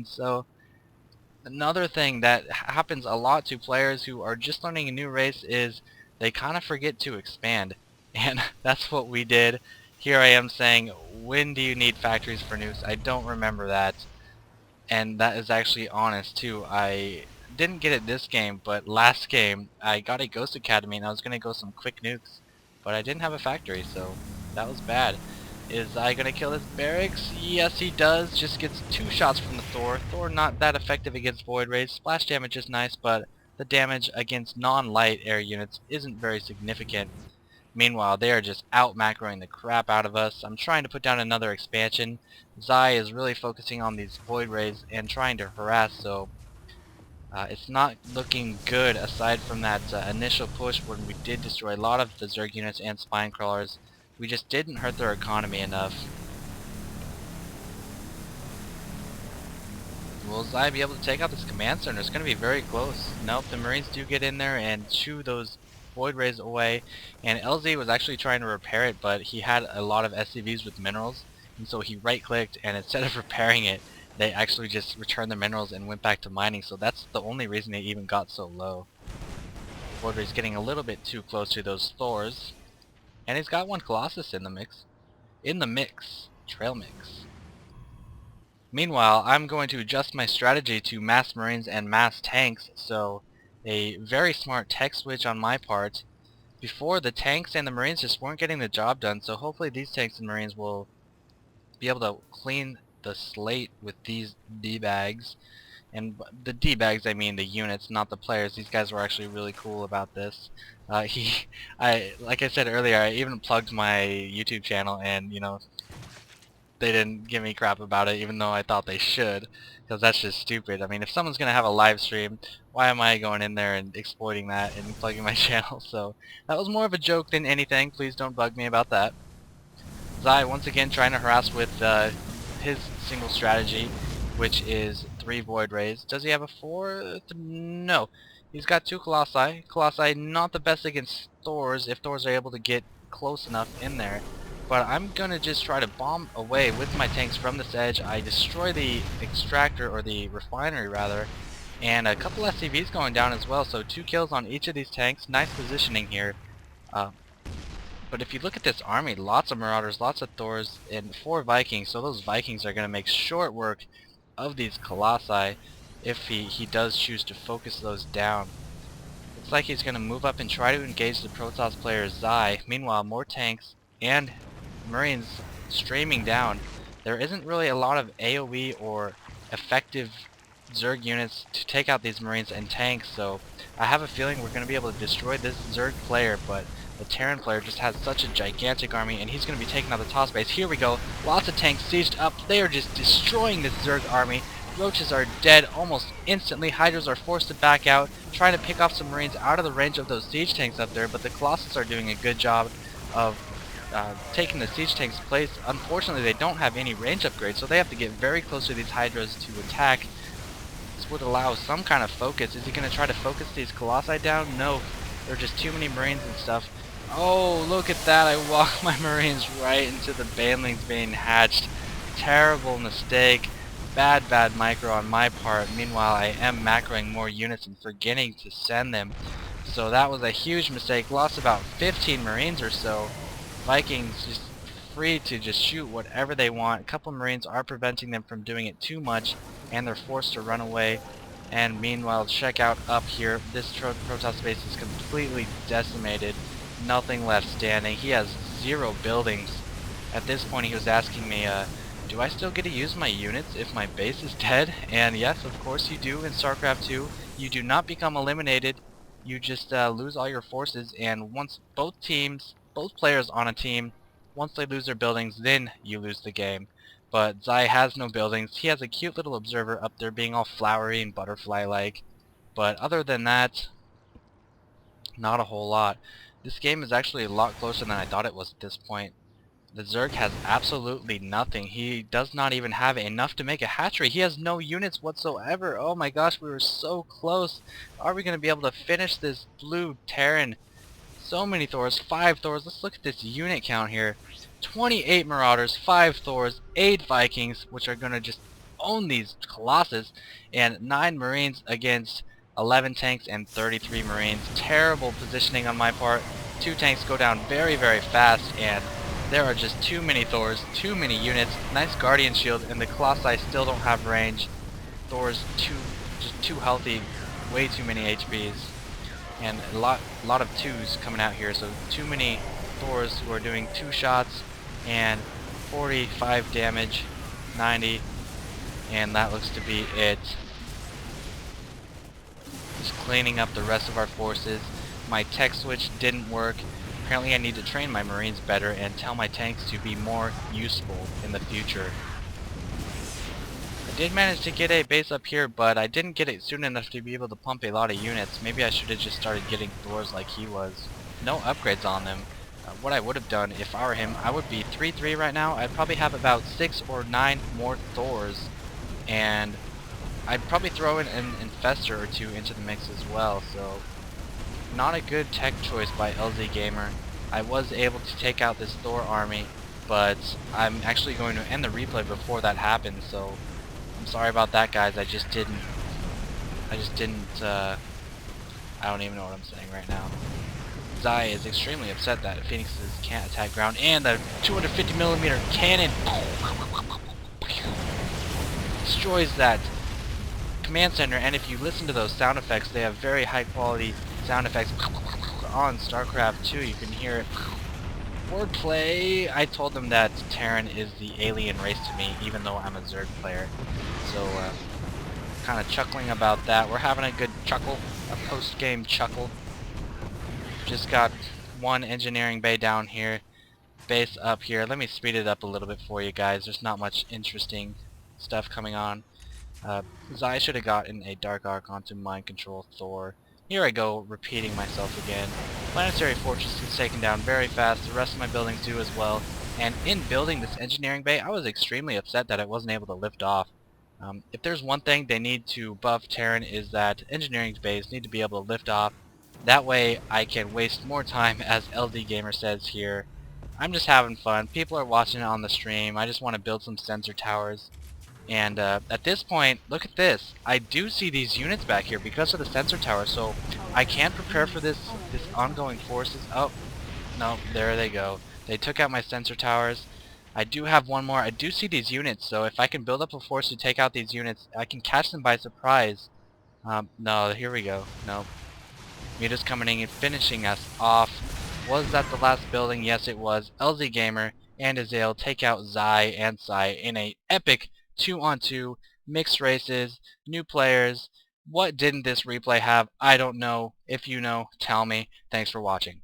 So another thing that happens a lot to players who are just learning a new race is they kind of forget to expand. And that's what we did. Here I am saying, when do you need factories for nukes? I don't remember that. And that is actually honest too. I didn't get it this game, but last game I got a Ghost Academy and I was going to go some quick nukes. But I didn't have a factory, so that was bad. Is I going to kill his barracks? Yes, he does. Just gets 2 shots from the Thor. Thor not that effective against Void Rays. Splash damage is nice, but the damage against non-light air units isn't very significant. Meanwhile, they are just out macroing the crap out of us. I'm trying to put down another expansion. Zai is really focusing on these Void Rays and trying to harass, so it's not looking good aside from that initial push when we did destroy a lot of the Zerg units and Spine Crawlers. We just didn't hurt their economy enough. Will Zai be able to take out this command center? It's going to be very close. Nope, the Marines do get in there and chew those Void Rays away. And LZ was actually trying to repair it, but he had a lot of SCVs with minerals. And so he right-clicked, and instead of repairing it, they actually just returned the minerals and went back to mining. So that's the only reason they even got so low. Void Ray's getting a little bit too close to those Thors. And he's got one Colossus in the mix. Trail mix. Meanwhile, I'm going to adjust my strategy to mass Marines and mass tanks, so a very smart tech switch on my part. Before, the tanks and the Marines just weren't getting the job done, so hopefully these tanks and Marines will be able to clean the slate with these D-bags. And the D-bags, I mean the units, not the players. These guys were actually really cool about this. Like I said earlier, I even plugged my YouTube channel, and they didn't give me crap about it, even though I thought they should, because that's just stupid. I mean, if someone's gonna have a live stream, why am I going in there and exploiting that and plugging my channel? So that was more of a joke than anything. Please don't bug me about that. Zai once again trying to harass with his single strategy, which is 3 Void Rays. Does he have a 4th? No. He's got 2 Colossi. Colossi not the best against Thors if Thors are able to get close enough in there. But I'm gonna just try to bomb away with my tanks from this edge. I destroy the extractor, or the refinery rather, and a couple SCVs going down as well, so 2 kills on each of these tanks. Nice positioning here. But if you look at this army, lots of Marauders, lots of Thors, and 4 Vikings, so those Vikings are gonna make short work of these Colossi if he does choose to focus those down. Looks like he's gonna move up and try to engage the Protoss player Zai. Meanwhile, more tanks and Marines streaming down. There isn't really a lot of AoE or effective Zerg units to take out these Marines and tanks, so I have a feeling we're going to be able to destroy this Zerg player, but the Terran player just has such a gigantic army, and he's going to be taking out the Toss base. Here we go, lots of tanks sieged up. They are just destroying this Zerg army. Roaches are dead almost instantly. Hydras are forced to back out, trying to pick off some Marines out of the range of those siege tanks up there, but the Colossus are doing a good job of taking the siege tank's place. Unfortunately, they don't have any range upgrades, so they have to get very close to these Hydras to attack. This would allow some kind of focus. Is he going to try to focus these Colossi down? No. There are just too many Marines and stuff. Oh, look at that. I walked my Marines right into the Banelings being hatched. Terrible mistake. Bad micro on my part. Meanwhile, I am macroing more units and forgetting to send them. So that was a huge mistake. Lost about 15 Marines or so. Vikings just free to just shoot whatever they want. A couple Marines are preventing them from doing it too much, and they're forced to run away. And meanwhile, check out up here. This Protoss base is completely decimated. Nothing left standing. He has 0 buildings. At this point, he was asking me, do I still get to use my units if my base is dead? And yes, of course you do in StarCraft 2. You do not become eliminated. You just lose all your forces, and once both players on a team, once they lose their buildings, then you lose the game. But Zai has no buildings. He has a cute little observer up there being all flowery and butterfly-like. But other than that, not a whole lot. This game is actually a lot closer than I thought it was at this point. The Zerg has absolutely nothing. He does not even have enough to make a hatchery. He has no units whatsoever. Oh my gosh, we were so close. Are we going to be able to finish this blue Terran? So many Thors, 5 Thors. Let's look at this unit count here. 28 Marauders, 5 Thors, 8 Vikings, which are going to just own these Colossus, and 9 Marines against 11 tanks and 33 Marines. Terrible positioning on my part. 2 tanks go down very, very fast, and there are just too many Thors, too many units. Nice Guardian Shield, and the Colossi still don't have range. Thor's just too healthy, way too many HPs, and a lot of 2s coming out here. So too many Thors who are doing 2 shots and 45 damage, 90, and that looks to be it. Just cleaning up the rest of our forces. My tech switch didn't work. Apparently I need to train my Marines better and tell my tanks to be more useful in the future. I did manage to get a base up here, but I didn't get it soon enough to be able to pump a lot of units. Maybe I should have just started getting Thors like he was. No upgrades on them. What I would have done if I were him, I would be 3-3 right now. I'd probably have about 6 or 9 more Thors, and I'd probably throw in an Infestor or 2 into the mix as well. So not a good tech choice by lzGamer. I was able to take out this Thor army, but I'm actually going to end the replay before that happens, so I'm sorry about that, guys. I don't even know what I'm saying right now. Zai is extremely upset that Phoenixes can't attack ground, and the 250mm cannon destroys that command center. And if you listen to those sound effects, they have very high quality sound effects on StarCraft 2. You can hear it. Wordplay. I told them that Terran is the alien race to me, even though I'm a Zerg player. So kind of chuckling about that. We're having a good chuckle, a post-game chuckle. Just got 1 engineering bay down here, base up here. Let me speed it up a little bit for you guys. There's not much interesting stuff coming on. Zai should have gotten a Dark Arc onto Mind Control Thor. Here I go, repeating myself again. Planetary Fortress is taken down very fast. The rest of my buildings do as well. And in building this engineering bay, I was extremely upset that I wasn't able to lift off. If there's one thing they need to buff Terran, is that engineering bays need to be able to lift off. That way I can waste more time, as lzGamer says here. I'm just having fun. People are watching it on the stream. I just want to build some sensor towers. And at this point, look at this. I do see these units back here because of the sensor tower, so I can prepare for this ongoing forces. Oh, no, there they go. They took out my sensor towers. I do have one more. I do see these units, so if I can build up a force to take out these units, I can catch them by surprise. No, here we go. No. Muta's coming in and finishing us off. Was that the last building? Yes, it was. lzGamer and Azale take out Zai and Psy in a epic 2-on-2, mixed races, new players. What didn't this replay have? I don't know. If you know, tell me. Thanks for watching.